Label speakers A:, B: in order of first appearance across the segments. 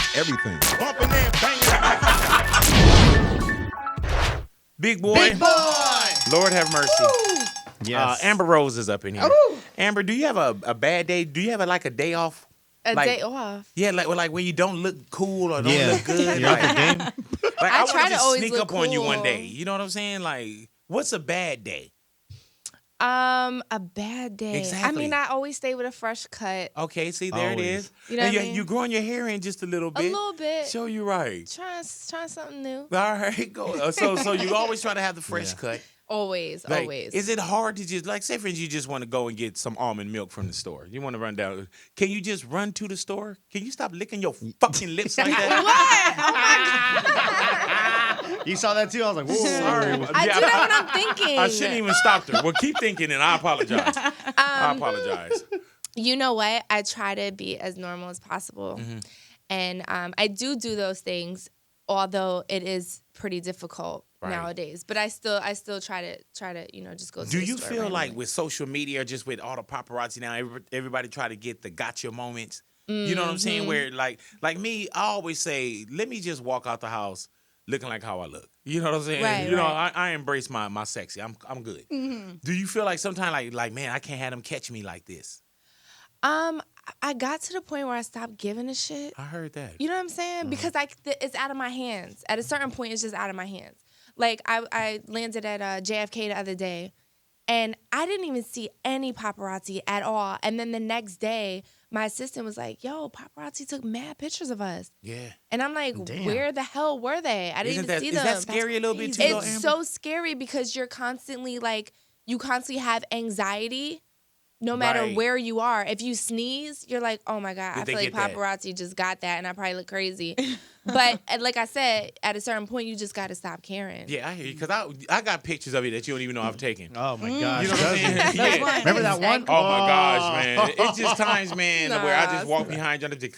A: That's everything.
B: Bumping and banging.
C: Big boy.
D: Big boy.
C: Lord have mercy.
D: Yes.
C: Amber Rose is up in here.
E: Ooh.
C: Amber, do you have a bad day? Do you have like a day off?
E: A
C: Like-
E: day off.
C: Yeah, like when you don't look cool or don't
D: Yeah.
C: look good.
D: You're
C: Like,
D: at the game.
C: like,
E: I
C: I
E: try
C: want
E: to
C: just
E: always
C: sneak
E: look
C: up on you one
E: cool.
C: day. You know what I'm saying? Like, what's a bad day?
E: A bad day.
C: Exactly.
E: I mean, I always stay with a fresh cut.
C: Okay, see, there it
D: Always.
C: is.
E: You know
C: and
E: what I mean?
C: you're growing your hair in just a little
E: A
C: bit.
E: little bit.
C: Show you right.
E: Trying something new.
C: All right, go. So you always try to have the fresh cut.
E: Always,
C: Like,
E: always.
C: Is it hard to just, like, say for instance, you just want to go and get some almond milk from the store. You want to run down. Can you just run to the store? Can you stop licking your fucking lips like that?
D: You saw that too? I was like, whoa.
C: Sorry.
E: I do that when I'm thinking.
C: I shouldn't even stop her. Well, keep thinking, and I apologize. I apologize.
E: You know what? I try to be as normal as possible.
C: Mm-hmm.
E: And I do those things, although it is pretty difficult
C: Right.
E: nowadays. But I still try to just go to
C: Do
E: the
C: you
E: store
C: feel like
E: randomly.
C: with social media, or just with all the paparazzi now, everybody try to get the gotcha moments? You know what I'm saying? Where like me, I always say, let me just walk out the house looking like how I look. You know what I'm saying?
E: Right,
C: you know,
E: right.
C: I embrace my sexy. I'm good. Do you feel like sometimes like man, I can't have them catch me like this?
E: I got to the point where I stopped giving a shit.
C: I heard that.
E: You know what I'm saying? Because it's out of my hands. At a certain point, it's just out of my hands. Like, I landed at JFK the other day, and I didn't even see any paparazzi at all. And then the next day, my assistant was like, yo, paparazzi took mad pictures of us.
C: Yeah.
E: And I'm like,
D: Damn.
E: where the hell were they? I didn't even see them.
C: Is that scary a little bit too?
E: It's
C: though, Amber?
E: so scary because you're constantly you constantly have anxiety no matter
C: Right.
E: where you are. If you sneeze, you're like, oh my God,
C: Did
E: I
C: they
E: feel like
C: get that?
E: paparazzi just got that and I probably look crazy. But like I said, at a certain point, you just got to stop caring.
C: Yeah, I hear you. Because I got pictures of you that you don't even know I've taken.
D: Oh, my gosh.
C: You know what I'm saying? Yeah.
D: Remember that one?
C: Oh my gosh, man! It's just times, man, where I just
E: Nah.
C: walk behind you and just.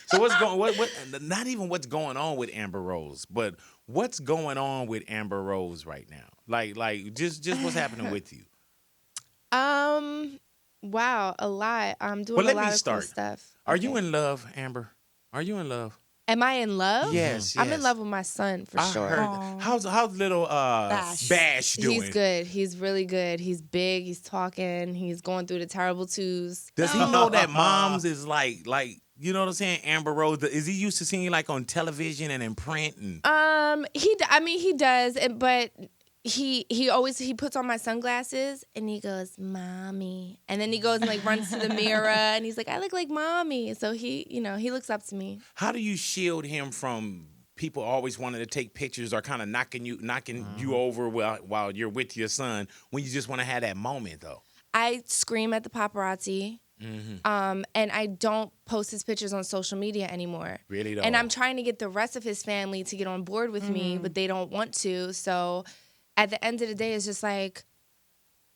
C: So what's going? What? Not even what's going on with Amber Rose, but what's going on with Amber Rose right now? Like just what's happening with you?
E: Wow, a lot. I'm doing
C: Well,
E: a
C: let
E: lot
C: me
E: of
C: start.
E: cool stuff.
C: Are you in love, Amber? Are you in love?
E: Am I in love?
C: Yes,
E: I'm in
C: yes.
E: love with my son for
C: I
E: sure.
C: heard. How's little Bash doing?
E: He's good. He's really good. He's big. He's talking. He's going through the terrible twos.
C: Does he know that moms is like you know what I'm saying? Amber Rose. Is he used to seeing you like on television and in print and?
E: He does, but he always puts on my sunglasses and he goes, "Mommy," and then he goes and runs to the mirror and he's like, "I look like mommy." So he looks up to me.
C: How do you shield him from people always wanting to take pictures or kind of knocking you over while you're with your son when you just want to have that moment though?
E: I scream at the paparazzi. And I don't post his pictures on social media anymore.
C: Really though?
E: And I'm trying to get the rest of his family to get on board with me, but they don't want to. So at the end of the day, it's just like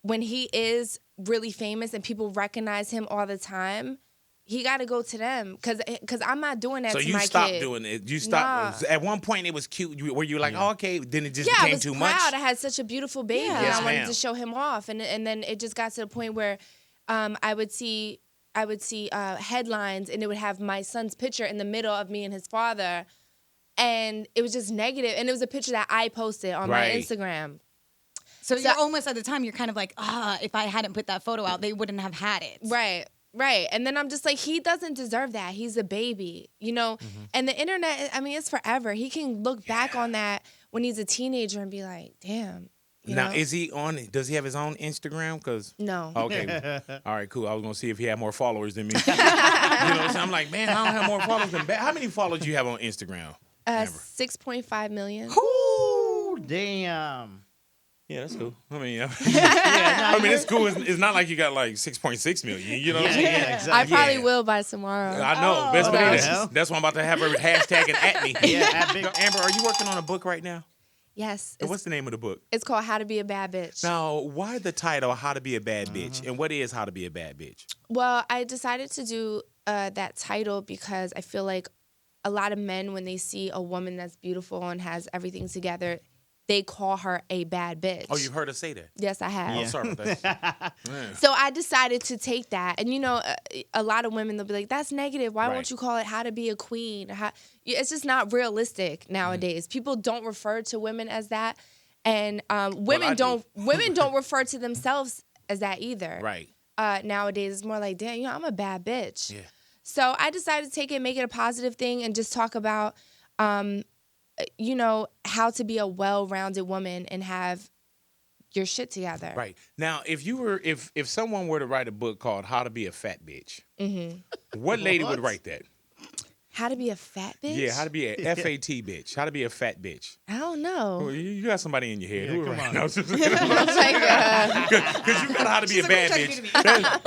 E: when he is really famous and people recognize him all the time, he got to go to them because I'm not doing that
C: So
E: to
C: you
E: my
C: stopped
E: kid.
C: doing it. You stopped.
E: Nah.
C: At one point, it was cute. Were you like, oh, okay? Then it just
E: Yeah, I
C: became
E: was
C: too
E: proud.
C: much.
E: I had such a beautiful baby,
C: Yeah.
E: and
C: Yes,
E: I wanted
C: ma'am.
E: to show him off. And then it just got to the point where I would see headlines, and it would have my son's picture in the middle of me and his father, and it was just negative. And it was a picture that I posted on my
C: Right.
E: Instagram.
F: So you're almost at the time, you're kind of like, if I hadn't put that photo out, they wouldn't have had it.
E: Right. And then I'm just like, he doesn't deserve that. He's a baby, you know? And the internet, I mean, it's forever. He can look back on that when he's a teenager and be like, damn. You
C: Now,
E: know?
C: is he on? Does he have his own Instagram? Cause
E: No.
C: okay, all right, cool. I was gonna see if he had more followers than me. You know what I'm saying? I'm like, man, I don't have more followers than. How many followers do you have on Instagram?
E: 6.5 million.
D: Ooh, damn.
C: Yeah, that's cool. I mean,
D: Yeah,
C: I mean, it's cool. It's not like you got like 6.6 million. You know what I'm saying?
D: Yeah, exactly.
E: I probably
C: Yeah.
E: will by tomorrow.
C: I know. Best
D: okay.
C: believe
D: Yeah.
C: that's why I'm about to have her hashtagging at me.
D: Yeah, at Big.
C: Amber, are you working on a book right now?
E: Yes.
C: And what's the name of the book?
E: It's called How to Be a Bad Bitch.
C: Now, why the title, How to Be a Bad Bitch? And what is How to Be a Bad Bitch?
E: Well, I decided to do that title because I feel like a lot of men, when they see a woman that's beautiful and has everything together, they call her a bad bitch.
C: Oh, you've heard her say that?
E: Yes, I have.
C: Oh, sorry about that. Man.
E: So I decided to take that. And, a lot of women, they'll be like, that's negative. Why
C: Right.
E: won't you call it how to be a queen? It's just not realistic nowadays. People don't refer to women as that. And women don't refer to themselves as that either.
C: Right.
E: Nowadays, it's more like, damn, I'm a bad bitch.
C: Yeah.
E: So I decided to take it, make it a positive thing, and just talk about, how to be a well-rounded woman and have your shit together.
C: Right. Now, if someone were to write a book called How to Be a Fat Bitch, what lady would write that?
E: How to be a fat bitch?
C: Yeah, how to be a FAT bitch. How to be a fat bitch.
E: I don't know.
C: Well, you got somebody in your head.
D: Yeah,
C: Who would
D: come
C: write-
D: on.
C: No, just-
E: Like,
C: Because you got how to be a bad bitch.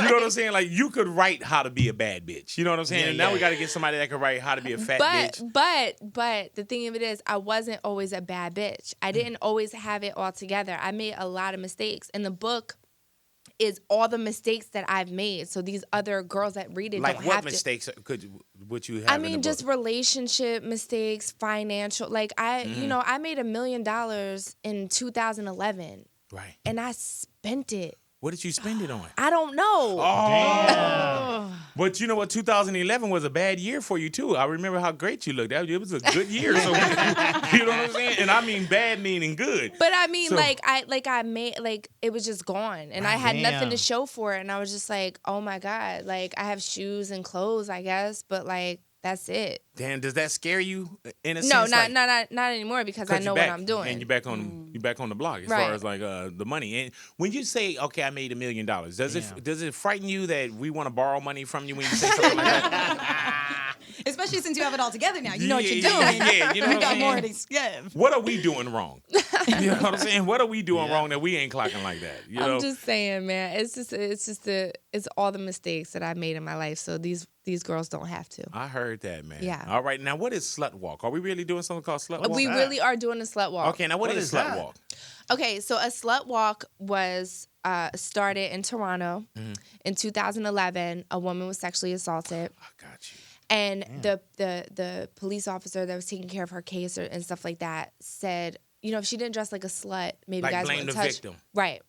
C: You know what I'm saying? Like, you could write how to be a bad bitch. You know what I'm saying?
D: Yeah,
C: and now
D: yeah.
C: we got to get somebody that can write how to be a fat bitch.
E: but the thing of it is, I wasn't always a bad bitch. I didn't always have it all together. I made a lot of mistakes. And the book is all the mistakes that I've made. So these other girls that read it
C: Like,
E: don't
C: what
E: have
C: mistakes would you have
E: I
C: in the
E: mean,
C: book?
E: just relationship mistakes, financial. Like, I made $1 million in 2011.
C: Right.
E: And I spent it.
C: What did you spend it on?
E: I don't know.
C: Oh. But you know what? 2011 was a bad year for you, too. I remember how great you looked. It was a good year. So, you know what I'm saying? And I mean bad meaning good.
E: But I mean,
C: So-
E: I made, it was just gone. And I had nothing to
D: Damn.
E: show for it. And I was just like, oh my God. Like, I have shoes and clothes, I guess. But, that's it.
C: Damn, does that scare you in a
E: No,
C: sense?
E: not anymore because I know what I'm doing.
C: And you're back on the block as
E: Right.
C: far as the money. And when you say, okay, I made $1 million, does it frighten you that we want to borrow money from you when you say something like that?
F: Especially since you have it all together now. You know what you're
C: Yeah,
F: doing.
C: yeah, you know what I'm
F: got more
C: saying?
F: to give.
C: What are we doing wrong? You know what I'm saying? What are we doing wrong that we ain't clocking like that? You know?
E: I'm just saying, man. It's all the mistakes that I made in my life. So these girls don't have to.
C: I heard that, man.
E: Yeah.
C: All right. Now, what is Slut Walk? Are we really doing something called Slut Walk?
E: We really are doing a slut walk.
C: Okay. Now, what is Slut
D: that?
C: Walk?
E: Okay, so a slut walk was started in Toronto in 2011. A woman was sexually assaulted,
C: I got you.
E: and the police officer that was taking care of her case and stuff like that said, if she didn't dress like a slut, maybe
C: Like,
E: guys
C: blame
E: wouldn't
C: the
E: touch.
C: victim.
E: Right.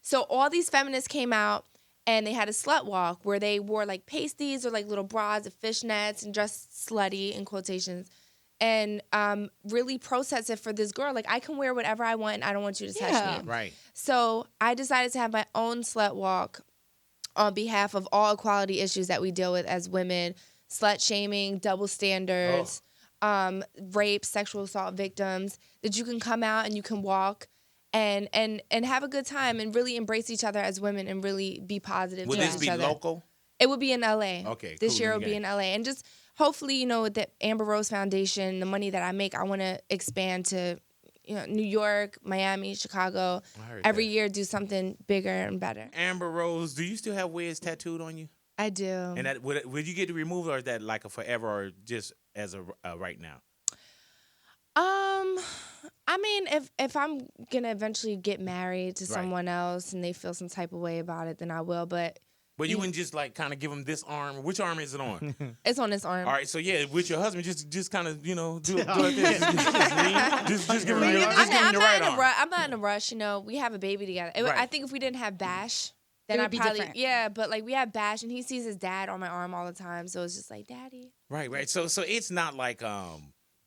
E: So all these feminists came out and they had a slut walk where they wore like pasties or like little bras, fishnets, and dressed slutty in quotations. And really protested for this girl. Like, I can wear whatever I want and I don't want you to touch
F: Yeah.
E: me.
C: Right.
E: So I decided to have my own slut walk on behalf of all equality issues that we deal with as women, slut shaming, double standards, rape, sexual assault victims, that you can come out and you can walk and have a good time and really embrace each other as women and really be positive
C: Would
E: to
C: this
E: each
C: be
E: other.
C: local?
E: It would be in LA.
C: Okay,
E: This
C: cool,
E: year
C: then
E: it would be
C: you
E: in
C: got
E: LA. And just hopefully, with the Amber Rose Foundation, the money that I make, I want to expand to, New York, Miami, Chicago.
C: I heard
E: Every
C: that.
E: year do something bigger and better.
C: Amber Rose, do you still have Wiz tattooed on you?
E: I do.
C: And that would you get to remove it, or is that like a forever, or just as a right now?
E: I mean, if I'm gonna eventually get married to
C: Right.
E: someone else and they feel some type of way about it, then I will. But
C: But you wouldn't just like kind of give him this arm. Which arm is it on?
E: it's on his arm.
C: All right, so yeah, with your husband, just kind of do it like this. just give him your right arm.
E: I'm not in a rush. We have a baby together.
C: Right.
E: I think if we didn't have Bash, then
F: It would
E: I'd
F: be
E: probably
F: different.
E: But like we have Bash and he sees his dad on my arm all the time, so it's just like, Daddy.
C: Right. So it's not like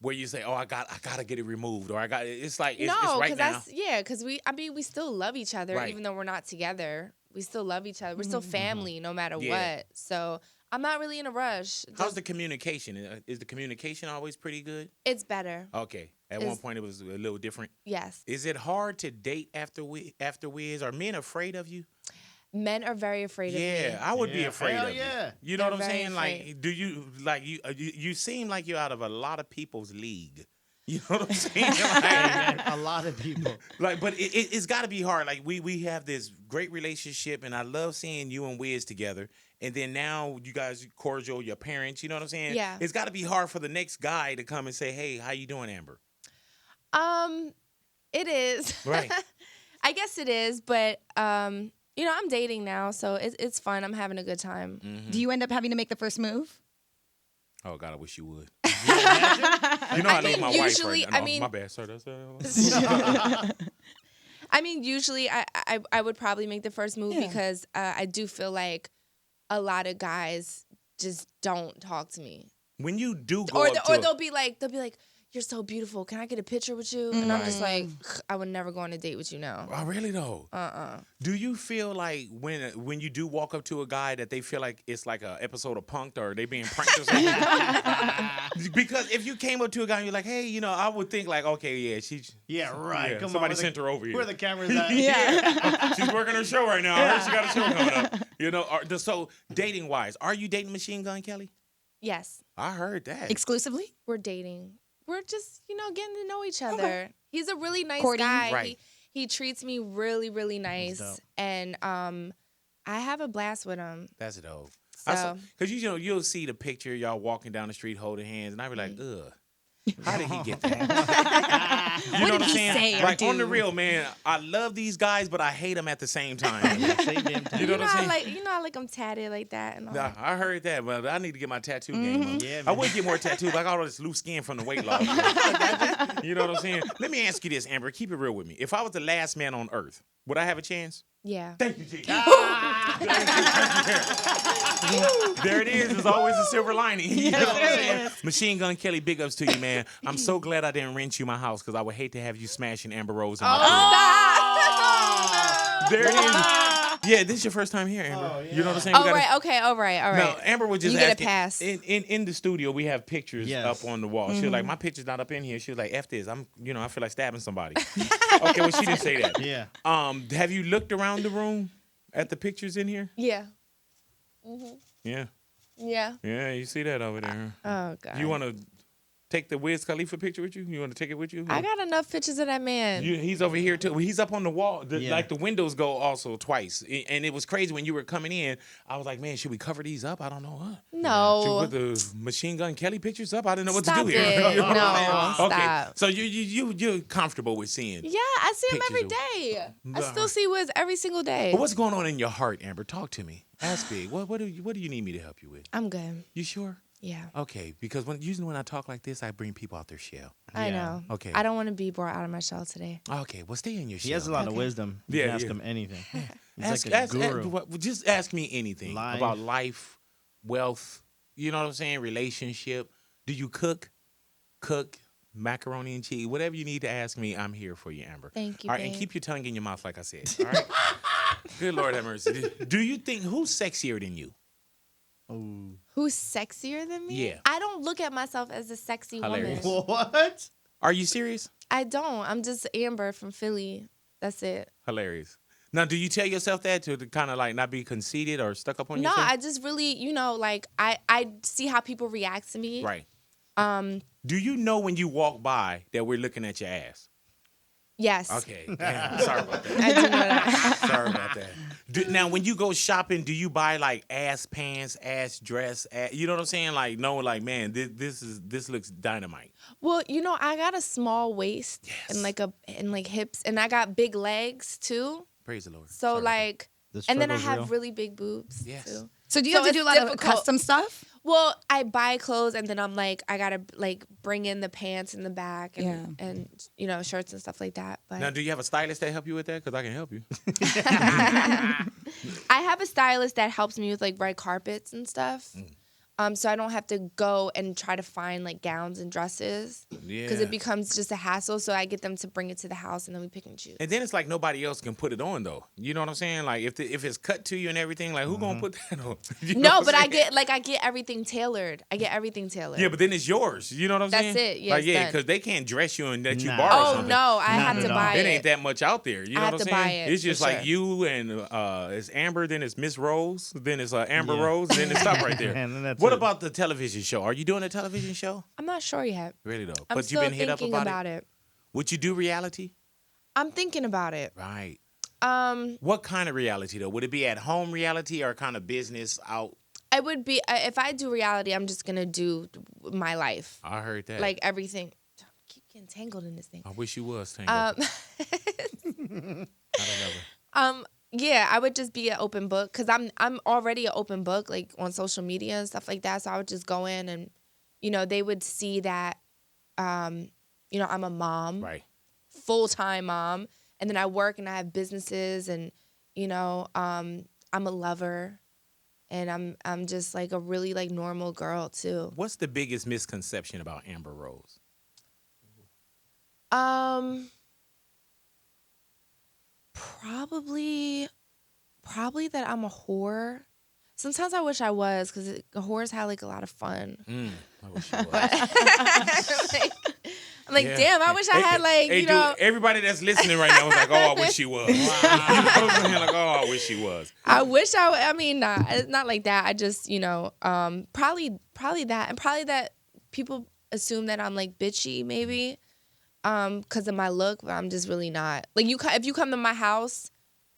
C: where you say, oh, I gotta get it removed, or I got it's like it's
E: No,
C: right now.
E: because we still love each other
C: Right.
E: even though we're not together. We still love each other. We're still family no matter
C: Yeah.
E: what. So I'm not really in a rush.
C: How's the communication? Is the communication always pretty good?
E: It's better.
C: Okay. At one point, it was a little different.
E: Yes.
C: Is it hard to date after Wiz? Are men afraid of you?
E: Men are very afraid of me.
C: Yeah, I would be
D: Yeah,
C: afraid
D: hell
C: of
D: yeah.
C: you. You know
E: They're
C: what I'm
E: very
C: saying?
E: afraid.
C: Like, do you like you seem like you're out of a lot of people's league. You know what I'm saying? Like,
D: A lot of people.
C: but it's got to be hard. Like we have this great relationship, and I love seeing you and Wiz together. And then now you guys cordial, your parents. You know what I'm saying?
E: Yeah.
C: It's got to be hard for the next guy to come and say, "Hey, how you doing, Amber?"
E: It is.
C: Right.
E: I guess it is, but I'm dating now, so it's fun. I'm having a good time.
F: Do you end up having to make the first move?
C: Oh God, I wish you would. You know I need my wife
E: usually,
C: right now.
E: I mean-
C: my bad. Sorry,
E: I mean, usually I would probably make the first move because I do feel like a lot of guys just don't talk to me.
C: When you do go
E: Or
C: up to
E: they'll be like, "You're so beautiful. Can I get a picture with you?" And I'm just like, I would never go on a date with you now.
C: Oh, really though? Do you feel like when you do walk up to a guy that they feel like it's like a episode of Punk'd or they being pranked or something? Because if you came up to a guy and you're like, hey, you know, I would think like, okay, yeah, she's
D: right.
C: yeah,
D: Come
C: somebody
D: on.
C: sent her over here.
D: Where are the cameras at?
E: Yeah.
C: She's working her show right now. I heard she got a show coming up. You know, so dating wise, are you dating Machine Gun Kelly?
E: Yes,
C: I heard that.
F: Exclusively?
E: we're dating. We're just, getting to know each other. He's a really nice
F: Courting.
E: guy.
C: Right.
E: He treats me really, really nice,
D: dope.
E: and I have a blast with him.
C: That's dope.
E: So-
C: Because you'll see the picture, y'all walking down the street holding hands, and I be like, ugh. How did he get that? You know
F: What did
C: I'm
F: he
C: saying?
F: say or
C: Like on the
F: do?
C: real, man, I love these guys, but I hate them at the same time.
D: Same damn time.
C: You know what I'm saying?
E: I like them tatted like that and all.
C: Nah, I heard that, but I need to get my tattoo game up.
D: Yeah,
C: I
D: man.
C: would get more tattoos, like all this loose skin from the weight loss. You know what I'm saying? Let me ask you this, Amber. Keep it real with me. If I was the last man on earth, would I have a chance?
E: Yeah.
C: Thank you, G. There it is. There's always a silver lining. You know what I'm saying? Machine Gun Kelly, big ups to you, man. I'm so glad I didn't rent you my house because I would hate to have you smashing Amber Rose in my crib. There it is. Yeah, this is your first time here, Amber.
D: Oh, yeah.
C: You know what I'm saying?
E: All right. Okay. All right. All right.
C: No, Amber was just
E: You get a
C: asking.
E: pass.
C: In the studio, we have pictures
D: Yes.
C: up on the wall. She was like, my picture's not up in here. She was like, F this. I feel like stabbing somebody. Okay, well, she didn't say that.
D: Yeah.
C: Have you looked around the room at the pictures in here?
E: Yeah.
C: Yeah.
E: Yeah.
C: Yeah, you see that over there.
E: Oh God.
C: You want to take the Wiz Khalifa picture with you? You want to take it with you?
E: I got enough pictures of that man.
C: He's over here too. He's up on the wall.
D: Yeah.
C: Like the windows go also twice. And it was crazy when you were coming in. I was like, man, should we cover these up? I don't know. Should we
E: No.
C: put the Machine Gun Kelly pictures up? I didn't know what
E: Stop
C: to do here.
E: it.
C: You know what I'm saying?
E: No,
C: Okay.
E: stop.
C: So you're comfortable with seeing.
E: Yeah, I see him every
C: Pictures
E: day. I
C: Nah.
E: still see Wiz every single day.
C: But what's going on in your heart, Amber? Talk to me. Ask big. What do you need me to help you with?
E: I'm good.
C: You sure?
E: Yeah.
C: Okay, because usually when I talk like this, I bring people out their shell.
E: I
D: Yeah.
E: know.
C: Okay.
E: I don't want to be brought out of my shell today.
C: Okay, well, stay in your shell.
D: He has a lot of
E: Okay.
D: wisdom. You
C: Yeah,
D: can ask
C: yeah.
D: him anything. He's
C: Ask,
D: like a
C: ask,
D: guru.
C: just ask me anything
D: Life.
C: about life, wealth. You know what I'm saying? Relationship. Do you cook? Cook macaroni and cheese. Whatever you need to ask me, I'm here for you, Amber.
E: Thank you,
C: All right, and
E: babe.
C: keep your tongue in your mouth, like I said. All right. Good Lord have mercy. Do you think who's sexier than you?
D: Ooh.
E: Who's sexier than me?
C: Yeah.
E: I don't look at myself as a sexy
C: Hilarious.
E: woman.
D: What?
C: Are you serious?
E: I don't. I'm just Amber from Philly. That's it.
C: Hilarious. Now, do you tell yourself that to kind of like not be conceited or stuck up on
E: No,
C: yourself?
E: I just really, like I see how people react to me.
C: Right. Do you know when you walk by that we're looking at your ass?
E: Yes.
C: Okay. Damn, sorry about that.
E: I do know that.
C: Sorry about that. Now, when you go shopping, do you buy like ass pants, ass dress? You know what I'm saying? Like, no, like, man, this looks dynamite.
E: Well, I got a small waist and like hips, and I got big legs too.
C: Praise the Lord.
E: So
C: Sorry about
E: like,
D: The
E: and then I
D: struggle's
E: have
D: real.
E: really big boobs
C: Yes.
E: too.
F: So do you
E: So
F: have to do a
E: it's
F: lot of
E: difficult.
F: custom stuff?
E: Well, I buy clothes and then I'm like, I gotta like bring in the pants in the back and shirts and stuff like that. But
C: that. Now, do you have a stylist that help you with that? Because I can help you.
E: I have a stylist that helps me with like red carpets and stuff. So I don't have to go and try to find like gowns and dresses because
C: Yeah.
E: it becomes just a hassle. So I get them to bring it to the house and then we pick and choose.
C: And then it's like nobody else can put it on though. You know what I'm saying? Like if it's cut to you and everything, like who gonna put that on? You know
E: No,
C: what
E: but
C: I'm saying?
E: I get everything tailored. I get everything tailored.
C: Yeah, but then it's yours. You know what I'm
E: That's
C: saying?
E: it. Yeah,
C: like
E: it's
C: yeah,
E: done.
C: because they can't dress you and let you
D: Nah.
C: borrow
E: Oh
C: something.
E: no, I
D: Not
E: have
D: at
E: to
D: all.
E: buy
C: It
E: it.
C: ain't that much out there. You know
E: I have
C: what I'm
E: to
C: saying?
E: buy it,
C: It's just
E: for
C: like
E: sure.
C: you and it's Amber, then it's Miss Rose, then it's Amber
D: Yeah.
C: Rose, then it's stop right there.
D: And then that's
C: What
D: it.
C: about the television show? Are you doing a television show?
E: I'm not sure yet.
C: Really though.
E: I'm
C: But
E: still
C: you've been hit up
E: thinking
C: about it?
E: it.
C: Would you do reality?
E: I'm thinking about it.
C: Right.
E: Um,
C: What kind of reality though? Would it be at home reality or kind of business out?
E: it would be if I do reality, I'm just gonna do my life,
C: I heard that.
E: like everything. I keep getting tangled in this thing.
C: I wish you was tangled. I don't know.
E: Yeah, I would just be an open book because I'm already an open book like on social media and stuff like that. So I would just go in and you know, they would see that, you know, I'm a mom,
C: Right.
E: full-time mom, and then I work and I have businesses, and you know, I'm a lover, and I'm just like a really like normal girl too.
C: What's the biggest misconception about Amber Rose?
E: Probably that I'm a whore. Sometimes I wish I was, because whores have like a lot of fun.
C: I wish you was.
E: I'm like,
C: Yeah.
E: damn, I wish I had like,
C: Hey,
E: you know.
C: dude, everybody that's listening right now was like, oh, I wish she was. You know what I'm saying? Like, oh, I wish she was.
E: I wish I mean, nah, it's not like that. I just, you know, probably that. And probably that people assume that I'm like bitchy, maybe, because of my look, but I'm just really not. Like, if you come to my house,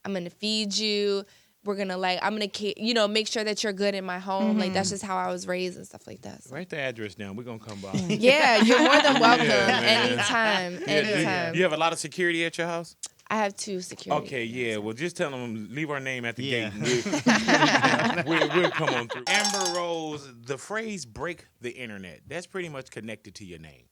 E: I'm going to feed you. We're going to like, I'm going to, you know, make sure that you're good in my home. Like, that's just how I was raised and stuff like that. So.
C: Write the address down. We're going to come by.
E: Yeah, you're more than welcome.
C: man.
E: Anytime. Anytime.
C: You have a lot of security at your house?
E: I have 2 security.
C: Okay, yeah. Well, just tell them, leave our name at the
D: Yeah.
C: gate. And we'll come on through. Amber Rose, the phrase break the internet, that's pretty much connected to your name.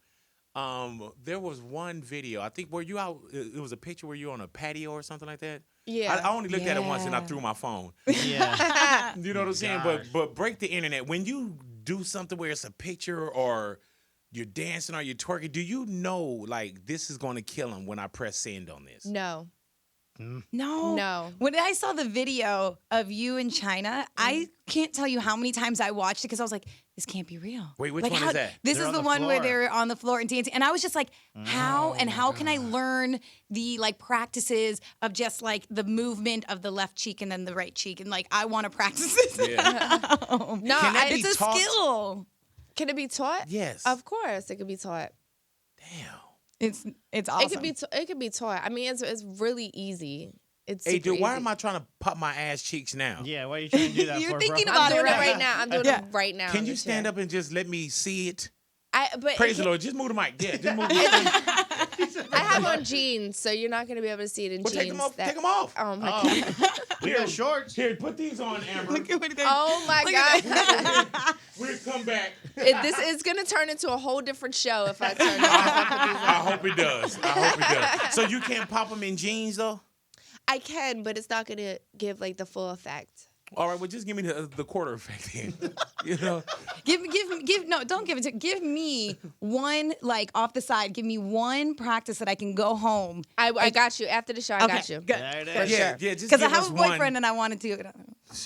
C: There was one video, I think, where you out, it was a picture where you were on a patio or something like that.
E: Yeah.
C: I only looked at it once and I
E: Yeah.
C: threw my phone.
D: Yeah.
C: You know what I'm saying? But break the internet. When you do something where it's a picture or you're dancing or you're twerking, do you know, like, this is going to kill him when I press send on this?
E: No.
F: No. When I saw the video of you in Chyna, I can't tell you how many times I watched it because I was like, this can't be real.
C: Wait, which
F: like,
C: one is that?
F: This
D: They're
F: is
D: on
F: the
D: the
F: one where
D: floor.
F: they're on the floor and dancing. And I was just like, how can I learn the like practices of just like the movement of the left cheek and then the right cheek? And like, I want to practice this.
C: Yeah.
E: No,
C: Can that be
F: It's a
C: taught?
F: skill.
E: Can it be taught?
C: Yes.
E: Of course, it could be taught.
C: Damn.
F: It's awesome.
E: It could be taught. I mean, it's really easy. It's
C: Hey,
E: super
C: dude, why
E: easy.
C: am I trying to pop my ass cheeks now?
D: Yeah, why are you trying to do that
F: You're
D: for,
F: thinking
D: bro?
F: about
E: I'm doing
F: it
E: it
F: right
E: right now. I'm doing
F: Yeah.
E: it right now.
C: Can
E: in
C: you
E: the
C: stand
E: chair.
C: up and just let me see it?
E: But
C: Praise the Lord. Just move the mic. Yeah, just move the mic.
E: I have on jeans, so you're not gonna be able to see it in
C: Well,
E: jeans.
C: take them off. Take them off.
E: Oh my god.
D: We got shorts.
C: Here, put these on, Amber.
E: Oh my god.
C: We'll come back.
E: This is gonna turn into a whole different show if I turn it off.
C: I hope it does. I hope it does. So you can't pop them in jeans, though?
E: I can, but it's not gonna give like the full effect.
C: All right, well, just give me the quarter effect then. You know?
F: No, don't give it to. Give me one like off the side. Give me one practice that I can go home.
E: I got you after the show. I got you.
F: Good.
D: There it
E: For
D: is.
E: sure.
C: Yeah, just
F: Because I
C: give
F: have
C: us
F: a boyfriend
C: one.
F: and I wanted to.
C: Oh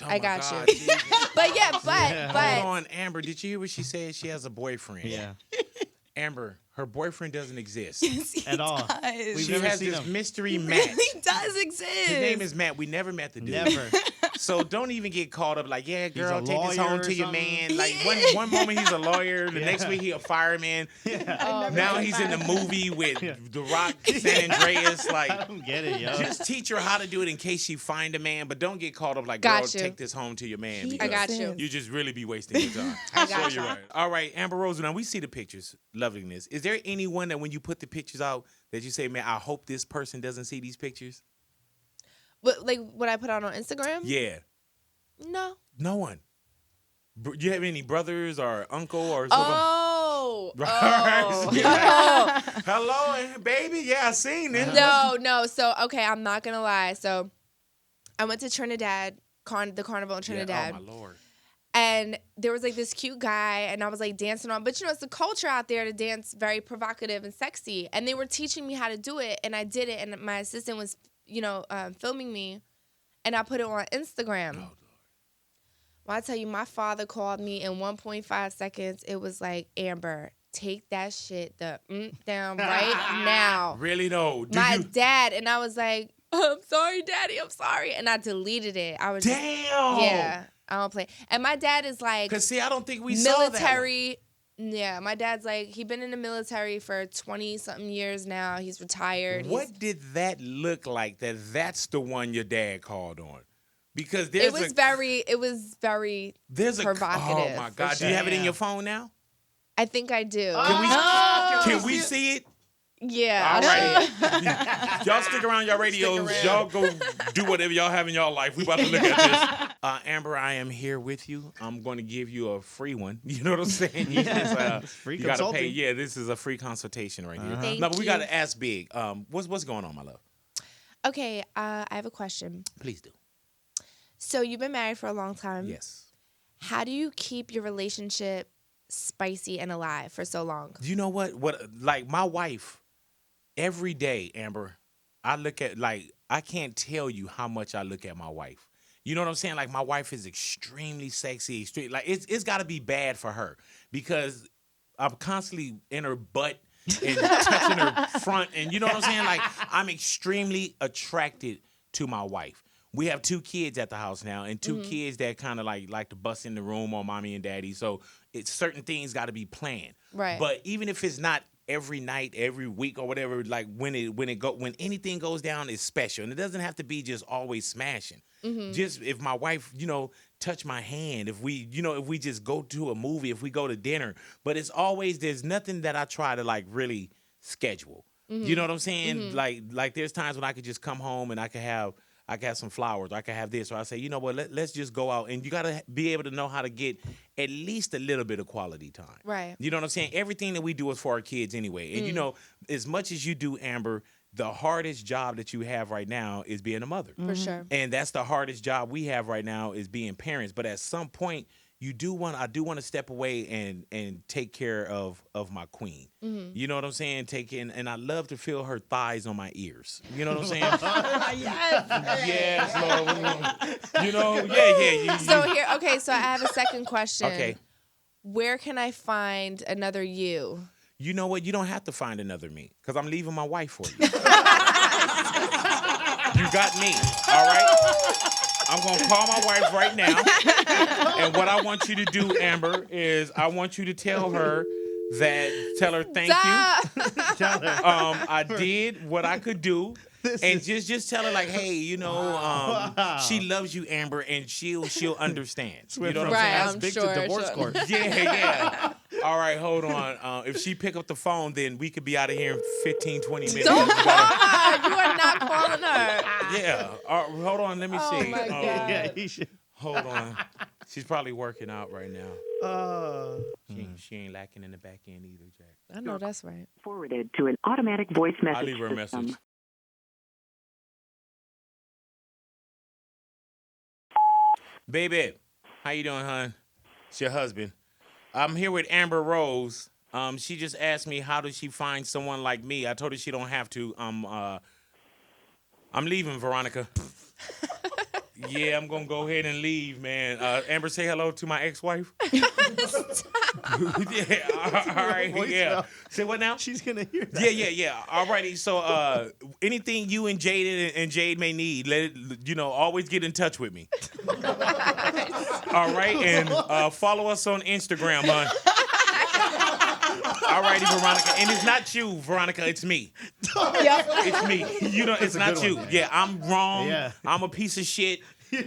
E: I
C: my
E: got
C: God,
E: you.
C: Jesus.
E: But yeah,
C: Hold
E: but
C: on, Amber. Did you hear what she said? She has a boyfriend.
D: Yeah.
C: Amber, her boyfriend doesn't exist.
D: At all.
F: Does.
D: We've
C: She
D: never
C: has
D: seen
C: this
D: him.
C: mystery Matt.
F: He does exist.
C: His name is Matt. We never met the dude.
D: Never.
C: So don't even get caught up like, yeah, girl,
D: a
C: take this home
D: lawyer
C: to
D: or
C: your
D: something.
C: man. Like one moment he's a lawyer, the next week he a fireman. Now he's in the movie with The Rock, San Andreas.
D: I
C: Like,
D: don't get it, yo.
C: just teach her how to do it in case she find a man, but don't get caught up like,
E: Got
C: girl,
E: you.
C: take this home to your man.
E: I
C: because
E: got you.
C: You just really be wasting your time.
E: I got
C: So you're
E: you.
C: right. All right, Amber Rose, now we see the pictures, Loveliness. Is there anyone that when you put the pictures out that you say, man, I hope this person doesn't see these pictures?
E: But like what I put out on Instagram?
C: Yeah.
E: No.
C: No one. You have any brothers or uncle or something?
E: Oh.
C: Right.
E: Oh.
C: Yeah. Hello, baby. Yeah, I seen it.
E: No. So okay, I'm not gonna lie. So I went to Trinidad, the carnival in Trinidad.
C: Yeah, oh my Lord.
E: And there was like this cute guy, and I was like dancing on. But you know, it's a culture out there to dance very provocative and sexy. And they were teaching me how to do it, and I did it. And my assistant was, filming me, and I put it on Instagram.
C: Oh,
E: Well, I tell you, my father called me in 1.5 seconds. It was like, Amber, take that shit down right now.
C: Really though?
E: My dad, and I was like, I'm sorry, Daddy, I'm sorry. And I deleted it. I was
C: Damn.
E: yeah, I don't play. And my dad is like
C: Cause see, I don't think we saw that.
E: military. Yeah, my dad's like, he been in the military for 20-something years now. He's retired.
C: What did that look like? That's the one your dad called on. Because
E: It was very
C: there's
E: provocative.
C: Oh my
E: for
C: God! Do you
E: sure.
C: have it in your phone now?
E: I think I do.
C: Can we see it?
E: Yeah.
C: All
E: I'll show you.
C: right. Y'all stick around your radios.
E: around.
C: Y'all go do whatever y'all have in y'all life. We about to look at this. Amber, I am here with you. I'm going to give you a free one. You know what I'm saying? You just,
D: Free
C: you gotta pay.
D: consulting.
C: Yeah, this is a free consultation right here.
E: Thank
C: No, but we
E: you.
C: got to ask Big. What's going on, my love?
E: Okay, I have a question.
C: Please do.
E: So you've been married for a long time.
C: Yes.
E: How do you keep your relationship spicy and alive for so long?
C: You know what? Like my wife, every day, Amber, I look at, like, I can't tell you how much I look at my wife. You know what I'm saying? Like, my wife is extremely sexy. Like, it's got to be bad for her because I'm constantly in her butt and touching her front. And you know what I'm saying? Like, I'm extremely attracted to my wife. We have 2 kids at the house now, and 2 kids that kind of like to bust in the room on mommy and daddy. So it's certain things got to be planned.
E: Right.
C: But even if it's not every night, every week, or whatever, like when anything goes down, it's special, and it doesn't have to be just always smashing. Just if my wife, touch my hand, if we just go to a movie, if we go to dinner, but it's always, there's nothing that I try to like really schedule. You know what I'm saying? Like there's times when I could just come home and I could have some flowers. I could have this. Or I say, you know what, let's just go out. And you got to be able to know how to get at least a little bit of quality time.
E: Right.
C: You know what I'm saying? Everything that we do is for our kids anyway. And, as much as you do, Amber, the hardest job that you have right now is being a mother.
E: For sure.
C: And that's the hardest job we have right now is being parents. But at some point, I do want to step away and take care of my queen. You know what I'm saying? And I love to feel her thighs on my ears. You know what I'm saying? Yes, Lord. Yeah.
E: So I have a second question.
C: Okay.
E: Where can I find another you?
C: You know what? You don't have to find another me because I'm leaving my wife for you. You got me, all right? I'm going to call my wife right now. And what I want you to do, Amber, is I want you to tell her thank you.
D: Tell her.
C: I did what I could do. And just tell her like, hey, she loves you, Amber, and she'll understand. You know what
E: Right,
C: I'm
E: I'm
D: Big
E: sure.
D: to divorce court.
C: saying? Yeah. All right, hold on. If she pick up the phone, then we could be out of here in 15, 20 minutes.
E: Don't call her. You are not calling her.
C: Yeah. Hold on, let me
E: Oh
C: see.
E: my God.
D: Yeah, he should.
C: Hold on. She's probably working out right now. She ain't lacking in the back end either, Jack.
E: I know that's right.
A: Forwarded to an automatic voice message
C: I'll leave her a
A: system.
C: message. Baby, how you doing, hon? It's your husband. I'm here with Amber Rose. She just asked me how does she find someone like me. I told her she don't have to. I'm leaving, Veronica. Yeah, I'm gonna go ahead and leave, man. Amber, say hello to my ex-wife. Yeah, all right, yeah. Say what now?
D: She's going to hear that.
C: Yeah. All righty. So, anything you and Jade may need, always get in touch with me. All right, and follow us on Instagram, hon. All righty, Veronica. And it's not you, Veronica. It's me. It's me. It's not you. Yeah, I'm wrong.
D: Yeah.
C: I'm a piece of shit.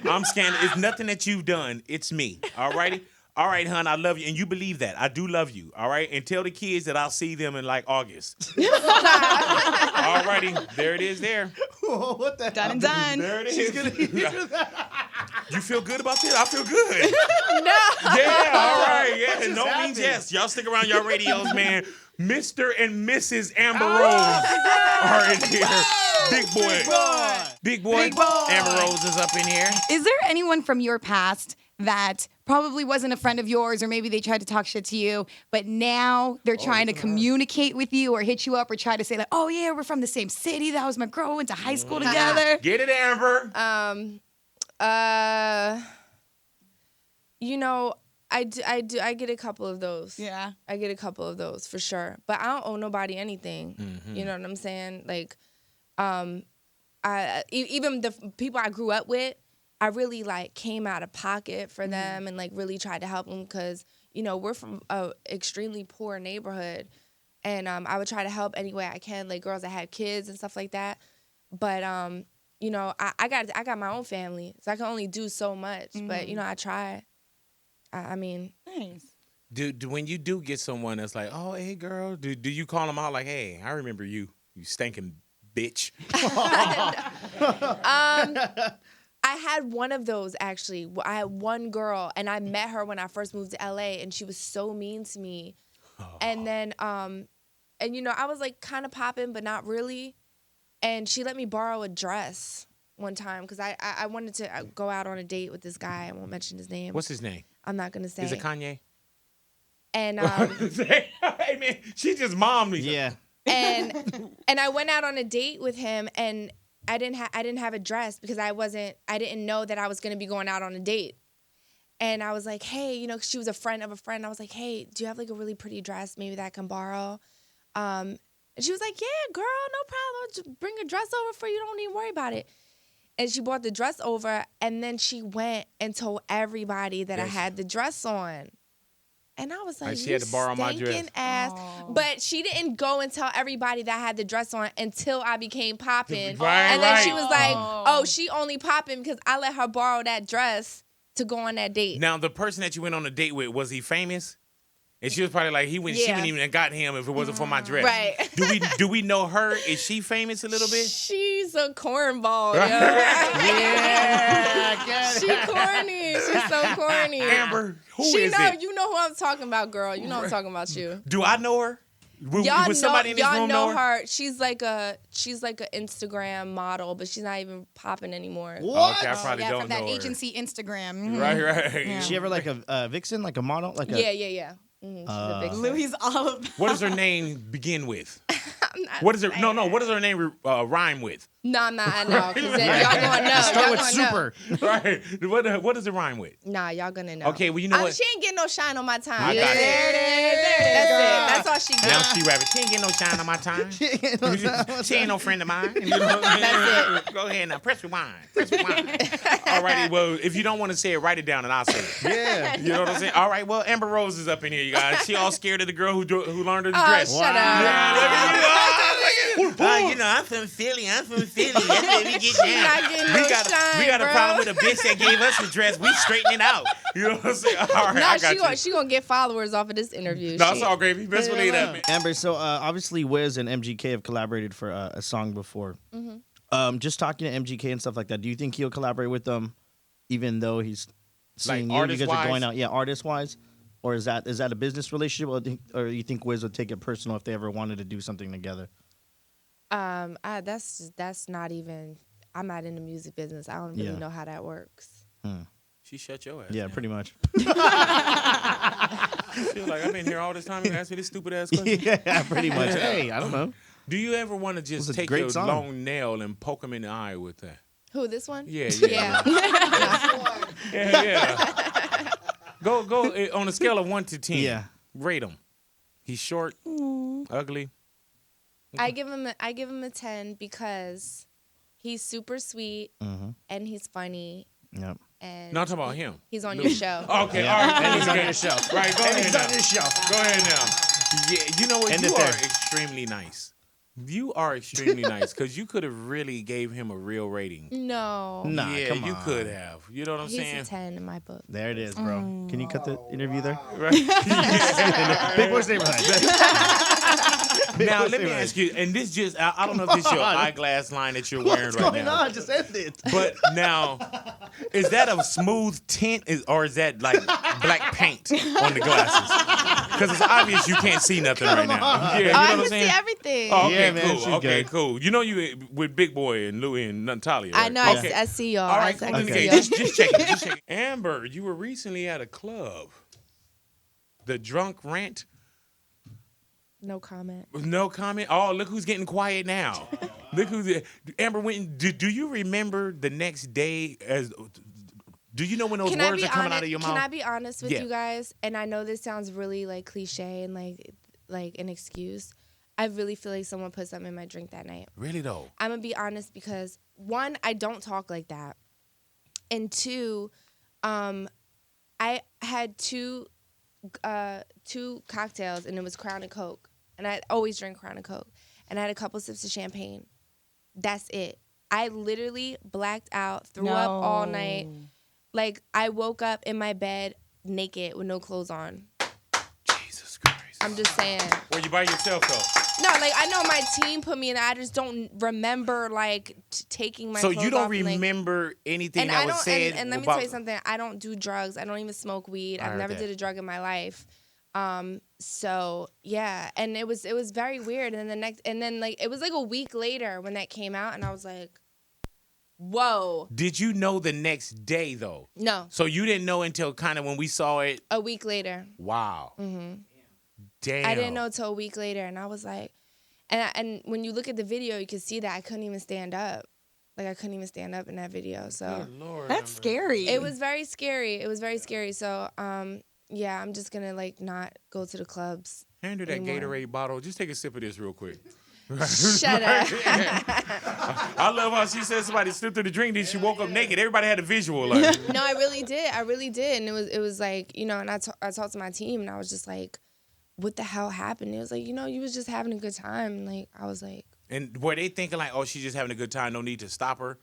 C: I'm scanning. It's nothing that you've done. It's me. All righty? All right, hon, I love you. And you believe that. I do love you. All right? And tell the kids that I'll see them in like August. All righty. There it is there.
D: What the
F: Done and
D: hell?
F: done.
C: There it is.
D: She's going to hear that.
C: You feel good about this? I feel good.
E: No.
C: Yeah, all right. Yeah,
D: just
C: no means
D: happened?
C: yes. Y'all stick around your radios, man. Mr. and Mrs. Amber Rose are in here. Big boy. Amber Rose is up in here.
F: Is there anyone from your past that probably wasn't a friend of yours, or maybe they tried to talk shit to you, but now they're trying to communicate with you or hit you up or try to say like, oh yeah, we're from the same city. That was my girl. Went to high school together.
C: Get it, Amber.
E: I get a couple of those.
F: Yeah.
E: I get a couple of those for sure. But I don't owe nobody anything.
C: Mm-hmm.
E: You know what I'm saying? Like, even the people I grew up with, I really like came out of pocket for them and like really tried to help them because, we're from a extremely poor neighborhood. And I would try to help any way I can, like girls that have kids and stuff like that. But, I got my own family, so I can only do so much. But, I try. I mean,
F: Nice.
C: Do when you do get someone that's like, oh, hey, girl, do you call them out like, hey, I remember you stinking bitch?
E: I had one of those actually. I had one girl, and I met her when I first moved to LA, and she was so mean to me. And then, and you know, I was like kind of popping, but not really. And she let me borrow a dress one time because I wanted to go out on a date with this guy. I won't mention his name.
C: What's his name?
E: I'm not gonna say.
C: Is it Kanye?
E: And
C: Hey man, she just mommed me.
D: Yeah.
E: and I went out on a date with him, and I didn't have a dress because I didn't know that I was gonna be going out on a date. And I was like, hey, you know, she was a friend of a friend. I was like, hey, do you have like a really pretty dress maybe that I can borrow? And she was like, yeah, girl, no problem. Just bring a dress over for you. Don't even worry about it. And she brought the dress over, and then she went and told everybody that I had the dress on. And I was like,
C: she had to borrow my dress.
E: stinking ass. But she didn't go and tell everybody that I had the dress on until I became popping.
C: Right,
E: and then she
C: right.
E: was like, oh, she only popping because I let her borrow that dress to go on that date.
C: Now, the person that you went on a date with, was he famous? And she was probably like, she wouldn't even have got him if it wasn't for my dress.
E: Right.
C: Do we know her? Is she famous a little bit?
E: She's a cornball, yo.
D: Yeah, I get it.
E: She corny. She's so corny.
C: Amber, who is it?
E: You know who I'm talking about, girl. You know I'm talking about you.
C: Do I know her? Would
E: Y'all
C: somebody in this room
E: know her. She's like a Instagram model, but she's not even popping anymore.
D: What?
C: Okay, I probably
F: yeah,
C: don't
F: from that
C: know her.
F: agency Instagram. Mhm.
C: Right.
F: Yeah.
D: Is she ever like a vixen, like a model? Like a,
E: Yeah. She's a big
F: Louis all of
C: What does her name begin with?
E: I'm not
C: What is her?
E: saying.
C: No. What does her name rhyme with?
E: No, I'm not. I know. Because then y'all gonna know.
D: Start
E: Y'all
D: with
E: gonna
D: super.
C: Right. What does it rhyme with?
E: Know. Nah, y'all gonna know.
C: Okay, well, you know what?
E: She ain't getting no shine on my time.
C: I got it.
E: There it is. That's it. That's all she
C: Now
E: gets.
C: she rapping. She ain't getting no shine on my time. She ain't no friend of mine. You know?
E: That's
C: Go ahead now. Press rewind. All righty. Well, if you don't want to say it, write it down and I'll say it.
D: Yeah.
C: You know what I'm saying? All right. Well, Amber Rose is up in here, you guys. She all scared of the girl who learned her to
E: Oh,
C: dress.
E: shut up.
C: You know, I'm from Philly. That's where we get down.
E: not getting
C: we
E: no
C: got
E: shine,
C: a
E: bro.
C: problem with a bitch that gave us a dress. We straighten it out. You know what I'm saying? All right,
E: Nah,
C: I got you.
E: she gonna get followers off of this interview.
C: No, it's all gravy. Best believe that, man.
D: Amber, so obviously Wiz and MGK have collaborated for a song before. Just talking to MGK and stuff like that, do you think he'll collaborate with them even though he's seeing you guys are going out, artist-wise? Or is that a business relationship, or you think Wiz would take it personal if they ever wanted to do something together?
E: That's not even. I'm not in the music business. I don't really know how that works.
C: She shut your ass.
D: Yeah,
C: down.
D: pretty much.
C: She was like, I've been here all this time. You ask me this stupid ass question.
D: Yeah, pretty much. Hey, I don't know.
C: Do you ever want to just
D: was a
C: take
D: great
C: your
D: song.
C: long nail and poke him in the eye with that?
E: Who, this one?
C: Yeah.
E: Yeah.
C: Yeah. Go on a scale of 1 to 10.
D: Yeah.
C: Rate him. He's short, ugly.
E: I give him a 10 because he's super sweet and he's funny.
D: Yep.
E: And
C: No, I'm talking about him.
E: he's on your show.
C: Okay,
D: Yeah.
C: all right.
D: And he's on
C: okay.
D: your show.
C: Right, go ahead now.
D: show.
C: Go ahead now. Yeah, you know what?
D: End
C: You
D: it
C: are
D: there.
C: extremely nice. You are extremely nice because you could have really gave him a real rating.
E: No.
D: Nah,
C: yeah,
D: come on.
C: you could have. You know what I'm
E: He's
C: saying?
E: a 10 in my book.
D: There it is, bro. Can you cut the interview there?
C: Right.
D: Big Boy's neighborhood.
C: Now let me ask you, and this just—I don't know if this is your eyeglass line that you're wearing
D: What's
C: right
D: going
C: now.
D: on? Just end it.
C: But now, is that a smooth tint, or is that like black paint on the glasses? Because it's obvious you can't see nothing right now. Yeah, you know
E: I
C: what
E: can
C: I'm saying?
E: see everything.
C: Oh, okay,
D: Yeah, man,
C: cool.
D: she's
C: Okay,
D: good.
C: cool. You know you with Big Boy and Louie and Natalia.
E: I
C: Right?
E: know.
C: Okay.
E: I see y'all.
C: All right, cool.
E: I see
D: Okay.
E: y'all.
C: Just check it. Just check it. Amber, you were recently at a club. The Drunk Rant.
E: No comment.
C: No comment. Oh, look who's getting quiet now. Look who's Amber went. Do you remember the next day? Do you know when those words are coming out of your mouth?
E: Can I be honest with
C: Yeah.
E: you guys? And I know this sounds really like cliche and like an excuse. I really feel like someone put something in my drink that night.
C: Really though.
E: I'm gonna be honest because 1, I don't talk like that, and 2, I had two cocktails and it was Crown and Coke, and I always drink Crown and Coke, and I had a couple sips of champagne. That's it. I literally blacked out, threw up all night. Like I woke up in my bed naked with no clothes on.
C: Jesus Christ.
E: I'm just saying.
C: Were you by yourself though?
E: No, like I know my team put me in. I just don't remember like taking my.
C: So
E: clothes
C: you don't
E: off and, like,
C: remember anything
E: and
C: that
E: I
C: was
E: don't.
C: said.
E: And let me
C: about,
E: tell you something. I don't do drugs. I don't even smoke weed.
C: I
E: I've
C: heard
E: never
C: that.
E: did a drug in my life. So yeah, and it was very weird. And then like it was like a week later when that came out, and I was like, whoa.
C: Did you know the next day though?
E: No,
C: So you didn't know until kind of when we saw it.
E: a week later.
C: Wow.
E: Mm-hmm.
C: Damn.
E: I didn't know till a week later, and I was like, and when you look at the video, you can see that I couldn't even stand up. Like I couldn't even stand up in that video. So
C: Good Lord,
F: That's scary.
E: it was very scary. It was very scary. So yeah, I'm just gonna like not go to the clubs.
C: Hand her that
E: anymore.
C: Gatorade bottle. Just take a sip of this real quick.
E: Shut up.
C: I love how she said somebody slipped her the drink, then she woke up naked. Everybody had a visual. Like,
E: No, I really did. And it was like, you know, and I talked to my team, and I was just like, what the hell happened? It was like, you know, you was just having a good time. And like I was like,
C: and were they thinking like, oh, she's just having a good time, no need to stop her?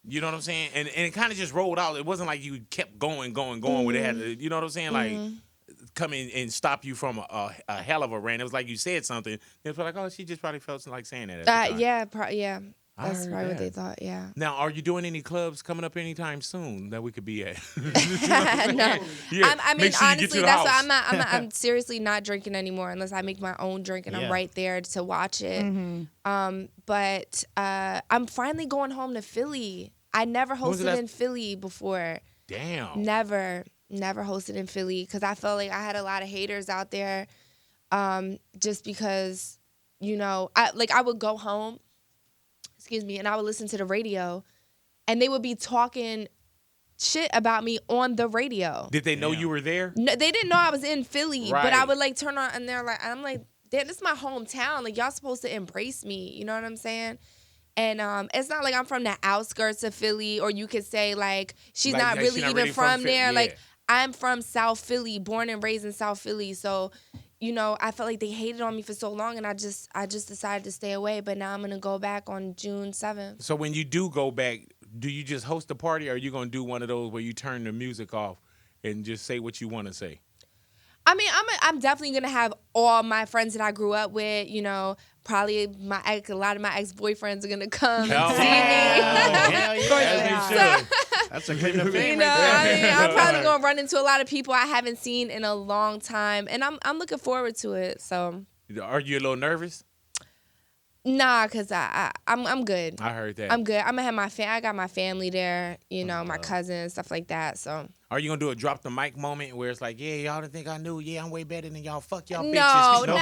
C: You know what I'm saying? And it kind of just rolled out. It wasn't like you kept going where they had to, you know what I'm saying? Like, come in and stop you from a hell of a rant. It was like you said something. They were like, oh, she just probably felt like saying that. At the time.
E: yeah.
C: I
E: That's
C: heard
E: probably what
C: that.
E: they thought, yeah.
C: Now, are you doing any clubs coming up anytime soon that we could be at?
E: No.
C: Yeah,
E: I mean,
C: make sure you get to
E: honestly,
C: the
E: that's
C: house.
E: why I'm seriously not drinking anymore unless I make my own drink and I'm right there to watch it. But I'm finally going home to Philly. I never
C: was the
E: hosted
C: last-
E: in Philly before.
C: Damn.
E: Never hosted in Philly because I felt like I had a lot of haters out there. Just because, you know, I would go home, and I would listen to the radio, and they would be talking shit about me on the radio.
C: Did they know you were there?
E: No, they didn't know I was in Philly, but I
C: Right.
E: would like turn on, and I'm like, damn, this is my hometown. Like y'all supposed to embrace me. You know what I'm saying? And it's not like I'm from the outskirts of Philly, or you could say like she's
C: Like,
E: not
C: like,
E: really
C: she not
E: even
C: really from
E: from
C: Philly,
E: there.
C: yeah.
E: Like I'm from South Philly, born and raised in South Philly. So, you know, I felt like they hated on me for so long, and I just decided to stay away. But now I'm gonna go back on June 7th.
C: So when you do go back, do you just host a party, or are you gonna do one of those where you turn the music off and just say what you want to say?
E: I mean, I'm definitely gonna have all my friends that I grew up with. You know, probably a lot of my ex-boyfriends are gonna come and see me.
D: Hell yeah.
C: As they should.
D: That's a claim to
E: You
D: fame
E: know,
D: right
E: I
D: there.
E: mean, I'm probably gonna run into a lot of people I haven't seen in a long time, and I'm looking forward to it. So,
C: Are you a little nervous?
E: nah, cause I'm good.
C: I heard that.
E: I'm good. I'm gonna have I got my family there. You know, my cousins, stuff like that. So.
C: Are you gonna do a drop the mic moment where it's like, yeah, y'all didn't think I knew? Yeah, I'm way better than y'all. Fuck y'all
E: No,
C: bitches.
E: never.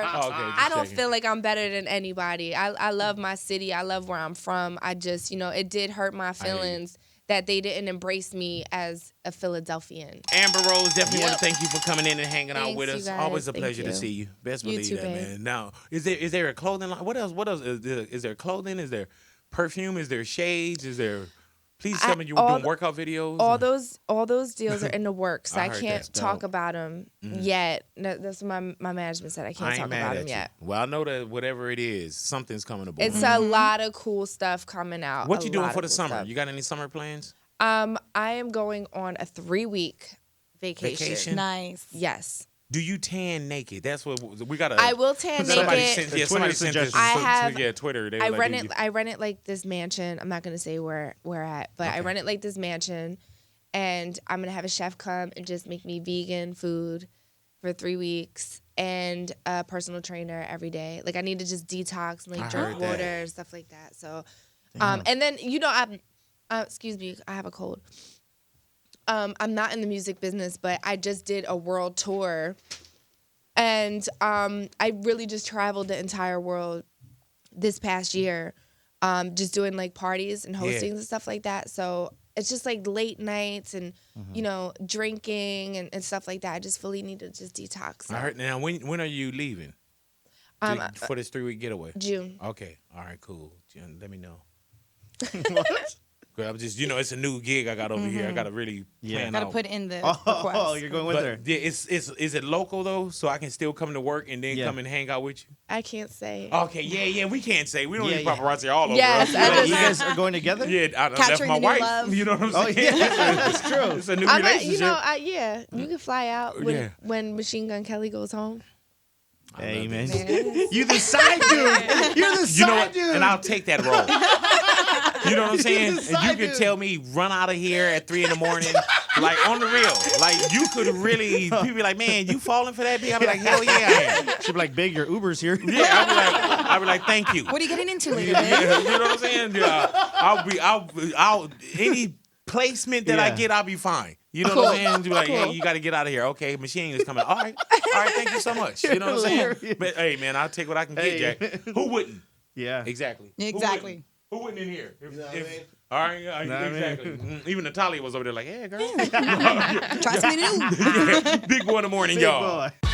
C: Oh, okay, just
E: I don't
C: checking.
E: feel like I'm better than anybody. I love my city. I love where I'm from. I just, you know, it did hurt my
C: hear you.
E: feelings that they didn't embrace me as a Philadelphian.
C: Amber Rose, definitely want to thank you for coming in and hanging out
E: Thanks,
C: with
E: you
C: us.
E: guys.
C: Always a
E: Thank
C: pleasure to
E: you.
C: see you. Best
E: You
C: believe
E: too,
C: that,
E: babe.
C: man. Now, is there a clothing line? What else? Is there clothing? Is there perfume? Is there shades? Is there? Please tell me you were doing workout videos.
E: All those deals are in the works.
C: I
E: I
C: heard
E: can't
C: that.
E: talk about them yet. That's what my management said. I can't
C: I
E: talk
C: ain't mad
E: about
C: at
E: them
C: you.
E: yet.
C: Well, I know that whatever it is, something's coming aboard.
E: It's a lot of cool stuff coming out.
C: What
E: a
C: you doing
E: lot
C: for
E: of
C: the
E: cool
C: summer?
E: stuff.
C: You got any summer plans?
E: I am going on a 3-week vacation.
C: Vacation?
F: Nice.
E: Yes.
C: Do you tan naked? That's what we got to.
E: I will tan
C: Somebody
E: naked.
C: sent,
D: The
C: yeah,
D: Twitter
C: somebody sent this.
D: suggestion.
E: I have-
C: Yeah, Twitter. They were
E: I
C: like,
E: rent
C: do
E: it.
C: you-
E: I rent it like this mansion. I'm not gonna say where at, but I
C: Okay.
E: rent it like this mansion, and I'm gonna have a chef come and just make me vegan food for 3 weeks, and a personal trainer every day. Like I need to just detox and
C: I
E: like drink
C: heard that.
E: water and stuff like that. So, and then you know excuse me, I have a cold. I'm not in the music business, but I just did a world tour, and I really just traveled the entire world this past year, just doing like parties and hostings and stuff like that. So it's just like late nights and you know drinking and stuff like that. I just fully need to just detox. So.
C: I heard. Now, when are you leaving? For this 3-week getaway?
E: June.
C: Okay. All right. Cool. Jen, let me know. I'm just, it's a new gig I got over here. I got to really plan
F: Gotta
C: out.
F: put in the
D: Oh,
F: request.
D: you're going with her.
C: But yeah, is it local though, so I can still come to work and then
D: Yeah.
C: come and hang out with you?
E: I can't say.
C: Okay, yeah, we can't say we don't
D: Yeah,
C: need
D: yeah.
C: paparazzi all over
E: Yes,
C: us.
E: I
D: Wait,
E: just-
D: you guys are going together?
C: Yeah, I left
F: Capturing
C: my
F: the new
C: wife.
F: love.
C: You know what I'm
D: Oh,
C: saying?
D: yeah, that's true.
C: It's a new
E: I'm
C: relationship.
E: yeah, you can fly out
C: Yeah.
E: when Machine Gun Kelly goes home.
D: Hey, man.
F: Yes.
D: You the side dude. You're the side
C: You know what?
D: dude.
C: And I'll take that role. You know what I'm saying?
D: the
C: And you
D: side
C: could
D: dude.
C: tell me run out of here at 3 a.m, like on the real. Like you could really. People be like, man, you falling for that? I'll be like, hell yeah, I am.
D: She'd be like, Big, your Uber's here.
C: Yeah, I'll be like, thank you.
F: What are you getting into later?
C: Yeah, you know what I'm saying? Yeah, I'll any placement that I
D: Yeah.
C: get, I'll be fine. You know what I'm saying? Be like, hey, you got to get out of here. Okay, machine is coming. All right, thank you so much. You know what I'm saying?
D: Hilarious.
C: But hey, man, I'll take what I can get,
D: Hey.
C: Jack. Who wouldn't?
D: Yeah.
C: Exactly.
F: Exactly.
C: Who wouldn't in here? If,
D: know what I mean?
C: all right, yeah,
D: Know what I mean?
C: exactly. Even Natalia was over there like, hey, girl.
F: Try something new.
C: Yeah, big boy in the morning,
D: Big
C: y'all.
D: boy.